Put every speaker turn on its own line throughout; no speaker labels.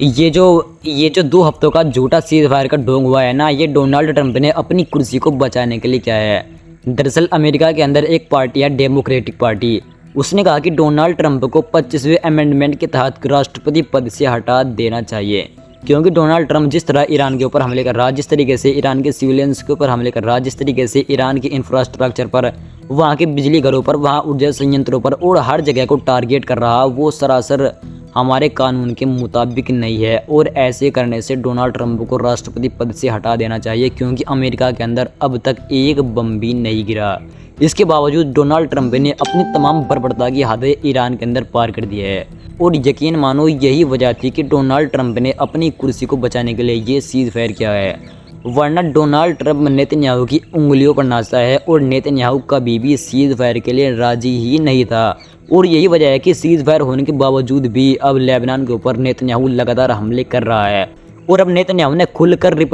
ये जो 2 हफ्तों का झूठा सीज़ फायर का ढोंग हुआ है ना, ये डोनाल्ड ट्रंप ने अपनी कुर्सी को बचाने के लिए किया है। दरअसल अमेरिका के अंदर एक पार्टी है डेमोक्रेटिक पार्टी। उसने कहा कि डोनाल्ड ट्रंप को 25वें अमेंडमेंट के तहत राष्ट्रपति पद से हटा देना चाहिए, क्योंकि डोनाल्ड ट्रंप जिस तरह ईरान के ऊपर हमले कर रहा, जिस तरीके से ईरान के सिविलियंस के ऊपर हमले कर रहा, जिस तरीके से ईरान के इंफ्रास्ट्रक्चर पर, वहाँ के बिजली घरों पर, वहाँ ऊर्जा संयंत्रों पर और हर जगह को टारगेट कर रहा, वो सरासर हमारे कानून के मुताबिक नहीं है। और ऐसे करने से डोनाल्ड ट्रंप को राष्ट्रपति पद से हटा देना चाहिए, क्योंकि अमेरिका के अंदर अब तक एक बम भी नहीं गिरा। इसके बावजूद डोनाल्ड ट्रंप ने अपनी तमाम बर्बरता की हदें ईरान के अंदर पार कर दी है। और यकीन मानो यही वजह थी कि डोनाल्ड ट्रंप ने अपनी कुर्सी को बचाने के लिए ये सीज़ फायर किया है, वरना डोनाल्ड ट्रंप नेतन्याहू की उंगलियों पर नाचता है और नेतन्याहू कभी भी सीज़ फायर के लिए राजी ही नहीं था। और यही वजह है कि सीज़ फायर होने के बावजूद भी अब लेबनान के ऊपर नेतन्याहू लगातार हमले कर रहा है। और अब नेतन्याहू ने खुलकर पोस्ट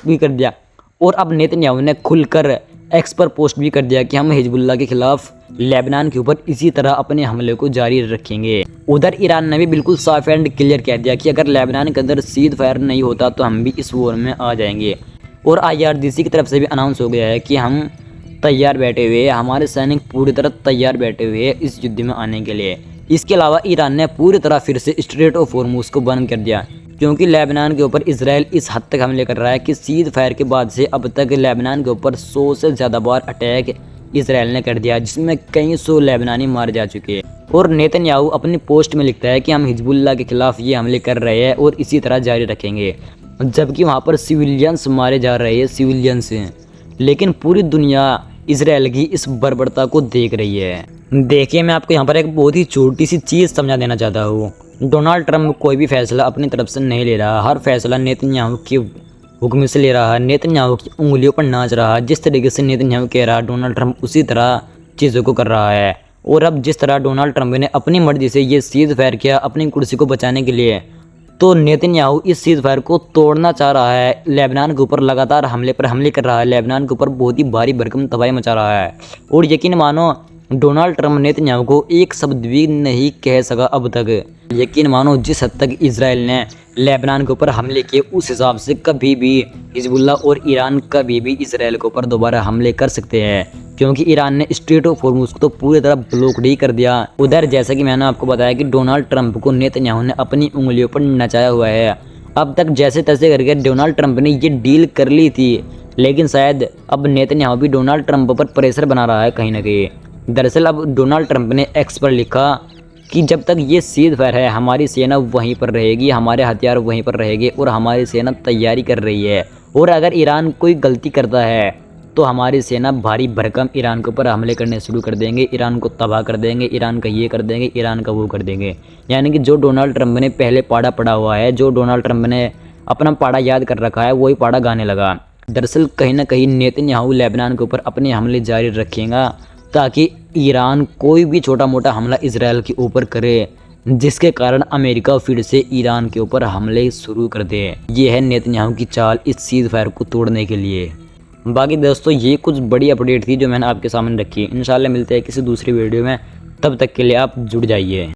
भी कर दिया, और अब नेतन्याहू ने खुलकर एक्स पर पोस्ट भी कर दिया कि हम हिजबुल्लाह के खिलाफ लेबनान के ऊपर इसी तरह अपने हमले को जारी रखेंगे। उधर ईरान ने भी बिल्कुल साफ एंड क्लियर कह दिया कि अगर लेबनान के अंदर सीज़ फायर नहीं होता तो हम भी इस वॉर में आ जाएंगे। और IRGC की तरफ से भी अनाउंस हो गया है कि हम तैयार बैठे हुए, हमारे सैनिक पूरी तरह तैयार बैठे हुए हैं इस युद्ध में आने के लिए। इसके अलावा ईरान ने पूरी तरह फिर से स्ट्रेट ऑफ हॉर्मुज़ को बंद कर दिया, क्योंकि लेबनान के ऊपर इजराइल इस हद तक हमले कर रहा है कि सीज़ फायर के बाद से अब तक लेबनान के ऊपर 100 से ज़्यादा बार अटैक इजराइल ने कर दिया, जिसमें कई 100 लेबनानी मारे जा चुके हैं। और नेतन्याहू अपनी पोस्ट में लिखता है कि हम हिजबुल्लाह के खिलाफ ये हमले कर रहे हैं और इसी तरह जारी रखेंगे, जबकि वहाँ पर सिविलियंस मारे जा रहे हैं, सिविलियंस। लेकिन पूरी दुनिया इजराइल की इस बर्बरता को देख रही है। देखिए, मैं आपको यहाँ पर एक बहुत ही छोटी सी चीज़ समझा देना चाहता हूँ। डोनाल्ड ट्रंप कोई भी फैसला अपनी तरफ से नहीं ले रहा, हर फैसला नेतन्याहू के हुक्म से ले रहा है, नेतन्याहू की उंगलियों पर नाच रहा है। जिस तरीके से नेतन्याहू कह रहा है, डोनाल्ड ट्रंप उसी तरह चीज़ों को कर रहा है। और अब जिस तरह डोनाल्ड ट्रंप ने अपनी मर्जी से ये सीज़ फायर किया अपनी कुर्सी को बचाने के लिए, तो नेतन्याहू इस सीज़ फायर को तोड़ना चाह रहा है। लेबनान के ऊपर लगातार हमले पर हमले कर रहा है, लेबनान के ऊपर बहुत ही भारी भरकम तबाही मचा रहा है। और यकीन मानो डोनाल्ड ट्रंप नेतन्याहू को एक शब्द भी नहीं कह सका अब तक। यकीन मानो जिस हद तक इजराइल ने लेबनान के ऊपर हमले किए, उस हिसाब से कभी भी हिजबुल्लाह और ईरान कभी भी इजराइल के ऊपर दोबारा हमले कर सकते हैं, क्योंकि ईरान ने स्ट्रेट ऑफ हॉर्मुज़ को तो पूरी तरह ब्लॉक ही कर दिया। उधर जैसा कि मैंने आपको बताया कि डोनाल्ड ट्रंप को नेतन्याहू ने अपनी उंगलियों पर नचाया हुआ है। अब तक जैसे तैसे करके डोनाल्ड ट्रंप ने ये डील कर ली थी, लेकिन शायद अब नेतन्याहू भी डोनाल्ड ट्रंप पर प्रेशर बना रहा है कहीं ना कहीं। दरअसल अब डोनाल्ड ट्रंप ने एक्स पर लिखा कि जब तक ये सीज़ फायर है, हमारी सेना वहीं पर रहेगी, हमारे हथियार वहीं पर रहेंगे और हमारी सेना तैयारी कर रही है। और अगर ईरान कोई गलती करता है तो हमारी सेना भारी भरकम ईरान के ऊपर हमले करने शुरू कर देंगे, ईरान को तबाह कर देंगे, ईरान का ये कर देंगे, ईरान का वो कर देंगे। यानी कि जो डोनाल्ड ट्रंप ने पहले पाड़ा पड़ा हुआ है, जो डोनाल्ड ट्रंप ने अपना पाड़ा याद कर रखा है, वही पाड़ा गाने लगा। दरअसल कहीं ना कहीं नेतन्याहू लेबनान के ऊपर अपने हमले जारी रखेगा, ताकि ईरान कोई भी छोटा मोटा हमला इजराइल के ऊपर करे, जिसके कारण अमेरिका फिर से ईरान के ऊपर हमले शुरू कर दे। ये है नेतन्याहू की चाल इस सीज़ फायर को तोड़ने के लिए। बाकी दोस्तों, ये कुछ बड़ी अपडेट थी जो मैंने आपके सामने रखी। इंशाल्लाह मिलते हैं किसी दूसरी वीडियो में, तब तक के लिए आप जुड़ जाइए।